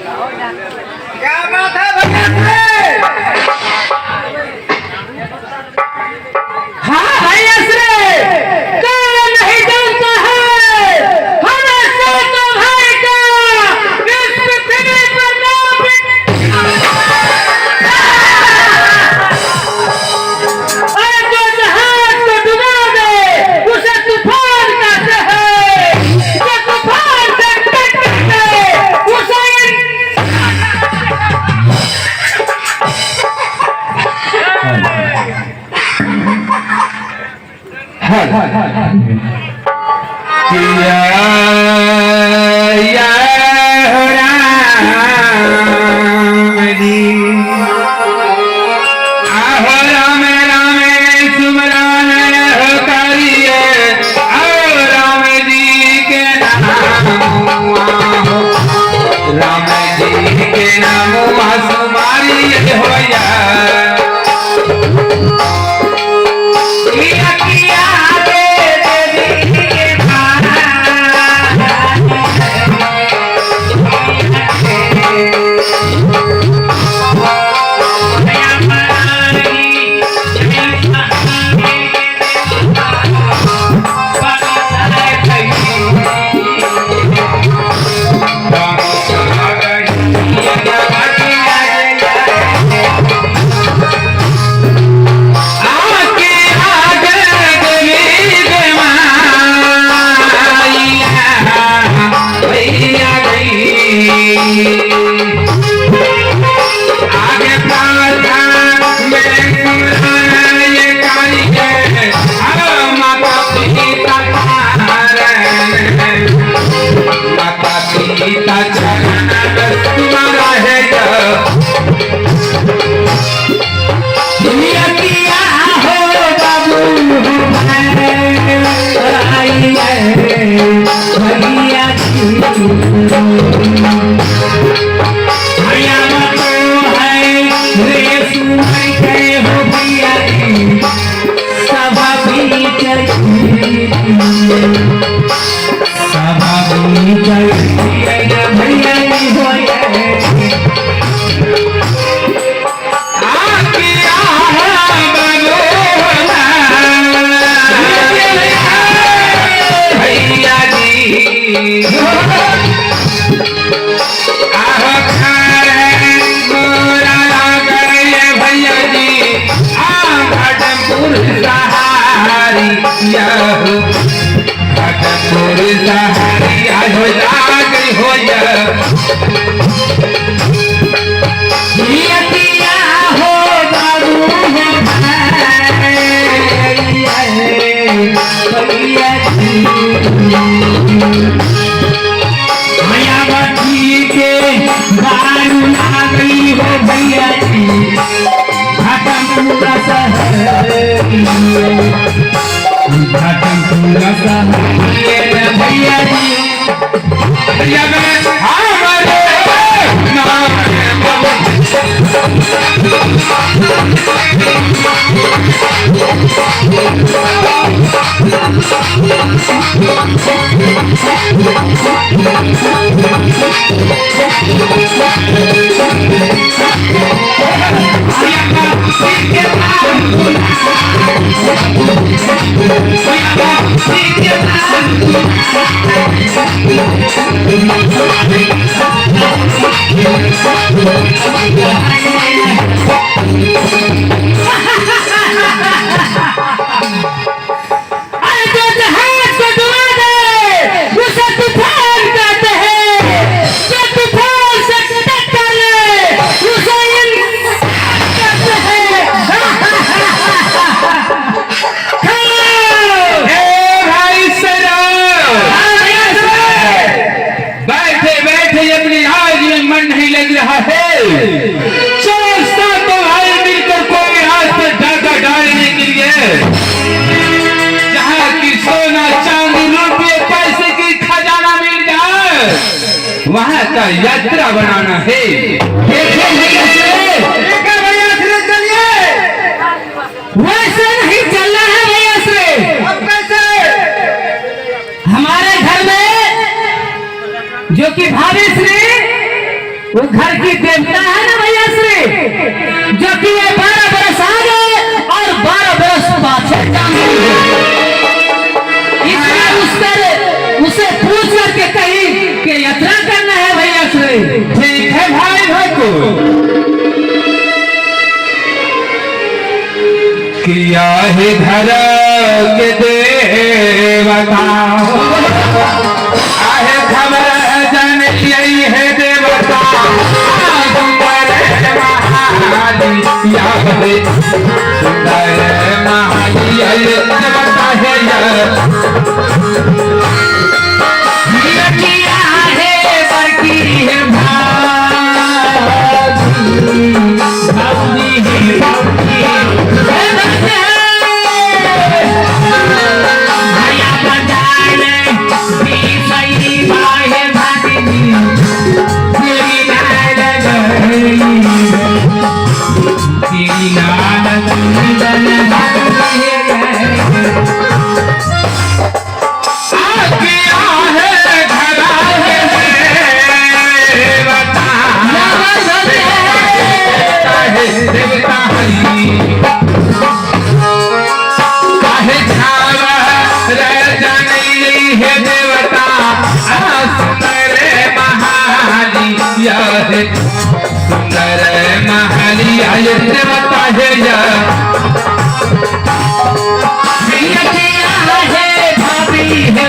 क्या बात है भैया? हाँ भैया श्री कौन नहीं जानता है हमें सोचो भाई का इस पृथ्वी पर नाम और जो जहाज को डुबा दे उसे तूफान कहते हैं, जो तूफान से टकराए उसे वहाँ का यात्रा बनाना है। वैसे नहीं चलना है भैया से। अब कैसे? हमारे क्योंकि भाभी श्री वो घर की देवता है ना भैया श्री, जो कि ये 12 बरस आगे और 12 बरस पाछे जाएंगे। इसलिए उसे पूछ करके कहीं कि यात्रा करना है भैया श्री। ठीक है भाई भाई किया है धर के देवता आहे खबर जन यही है देवता सुंदर महाली या है सुंदर महाली देवता है किया है बरकी है भाभी है भैया बजाने भी सही भाई भाभी तेरी नाल गई तेरी नाल देवता हरी काहे छावा है देवता सुंदर महाली या है सुंदर महाली आये देवता है या भाभी है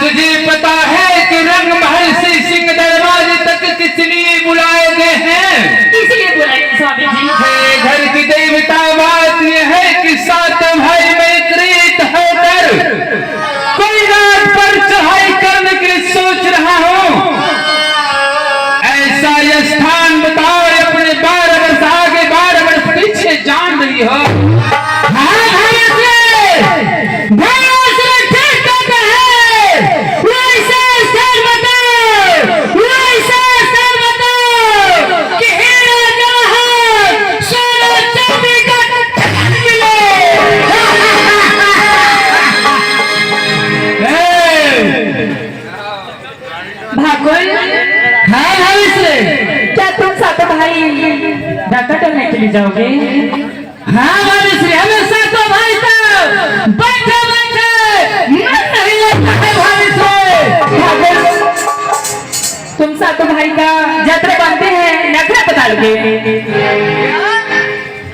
तुझे पता है कि रंग महल से सिंह दरवाजे तक किस लिए बुलाए गए हैं? इसलिए बुलाए स्वामी जी। घर की देवता बात यह है कि 7 भाई में एकत्रित होकर कोई रात पर चढ़ाई करने के लिए सोच रहा हूँ। ऐसा यह स्थान बताओ अपने 12 वर्ष आगे 12 वर्ष पीछे जान रही हो। क्या तुम 7 भाई डाका टलने के लिए जाओगे? हाँ भाभी श्री, हमें 7 भाई तो बैठे बैठे मन नहीं लगता है भाभी श्री। तुम 7 भाई का यात्रा बांधते हैं, नखरा बता लोगे?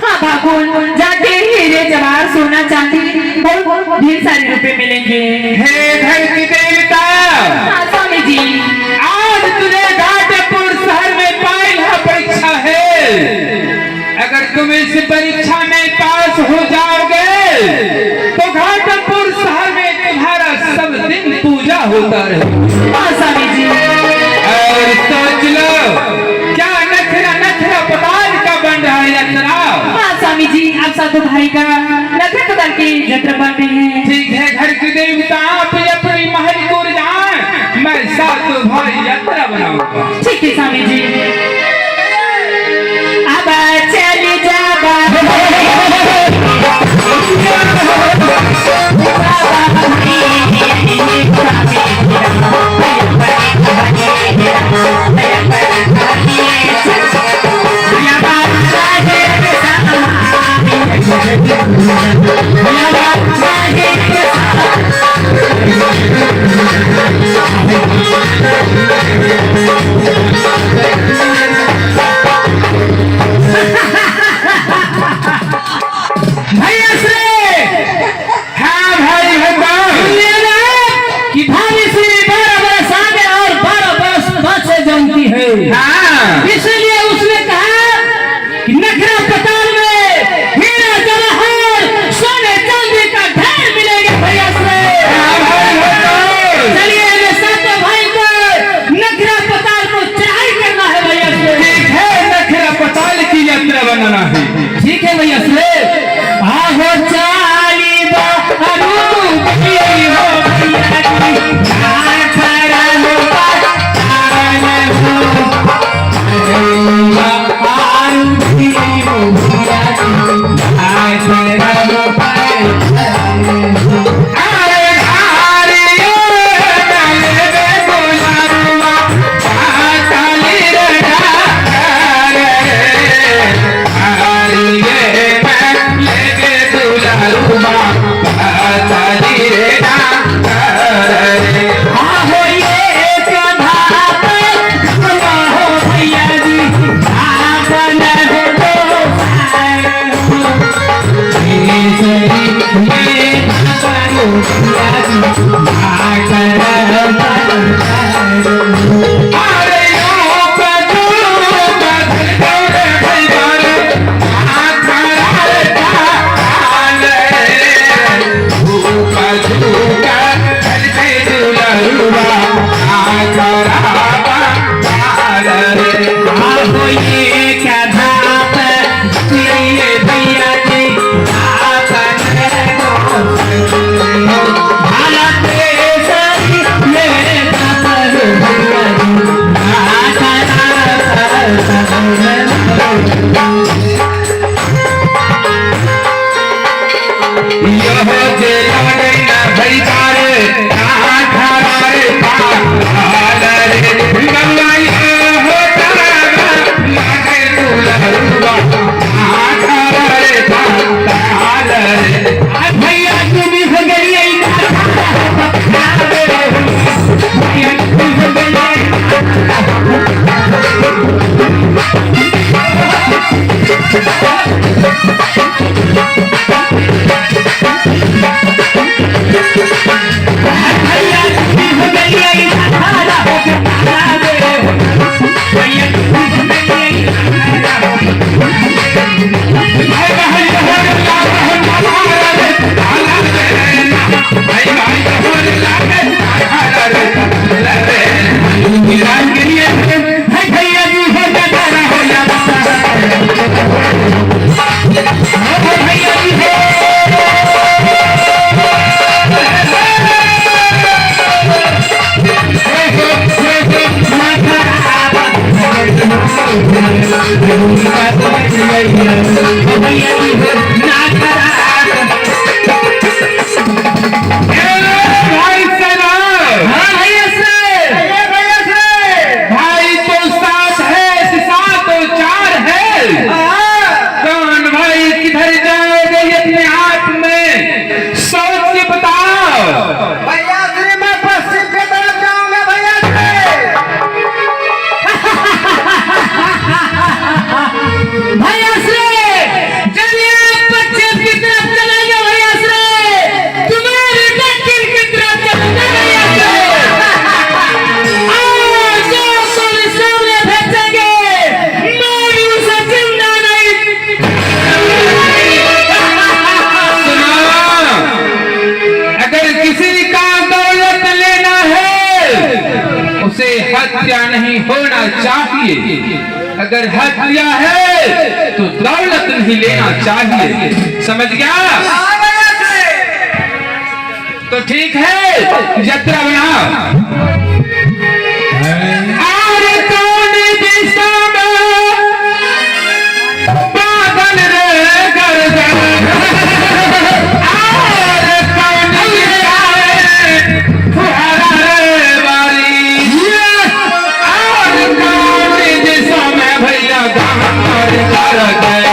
हाँ भागुन, जाके हीरे जवाहर सोना चांदी बहुत ढेर सारे रुपए मिलेंगे। हे घर की देवता। हाँ स्वामी जी। आज तुझे घाटपुर शहर में पहला परीक्षा है। अगर तुम इस परीक्षा में पास हो जाओगे तो घाटपुर शहर में होता रहे। हाँ स्वामी जी। और सोच लो क्या नखरा नखरा पताल का बन रहा है यात्रा। हाँ स्वामी जी, आप साधु भाई का नखरा पताल की यात्रा बन रही है। ठीक है, घर के देवता आप अपनी महल को जाए, मैं साधु भाई यात्रा बनाऊंगा। ठीक है स्वामी जी। अब चली जा हाँ। इसलिए उसने कहा कि नखरा पताल में हीरा जवाहर सोने चांदी का ढेर मिलेगा भैया से। चलिए मेरे सातों भाई को नखरा पताल को चढ़ाई करना है भैया से। ठीक है, नखरा पताल की यात्रा बनाना है। ठीक है भैया से। आहो चाली बारू हो भैया भैया हत्या नहीं होना चाहिए। अगर हत्या है तो दौलत नहीं लेना चाहिए, समझ गया? तो ठीक है, यात्रा बना। और कौन दिशा में बादल रे गर्दन, और कौन दिशा में फुहारा रे बारी, और कौन दिशा में भैया गाँव गर्दन,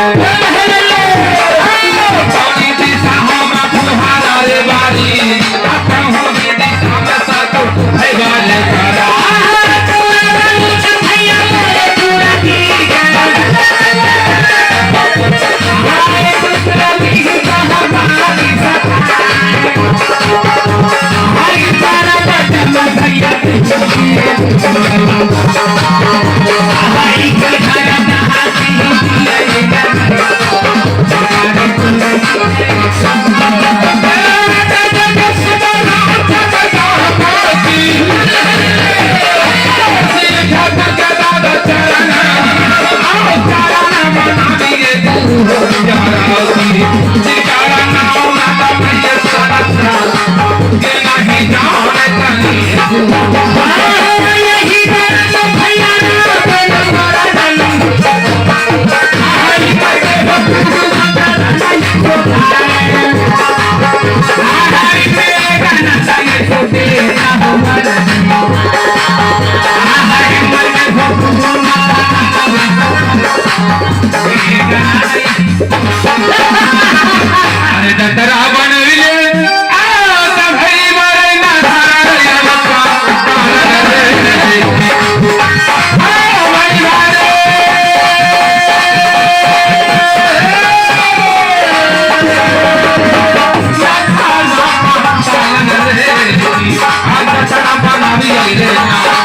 कौन दिशा में फुहारा रे बारी, कहूँ दिशा में सातो है वाले करा। अरे दतरा बनविले आता भाई मरे ना धारे बप्पा भाई मारे आज दतरा बनावी रे ना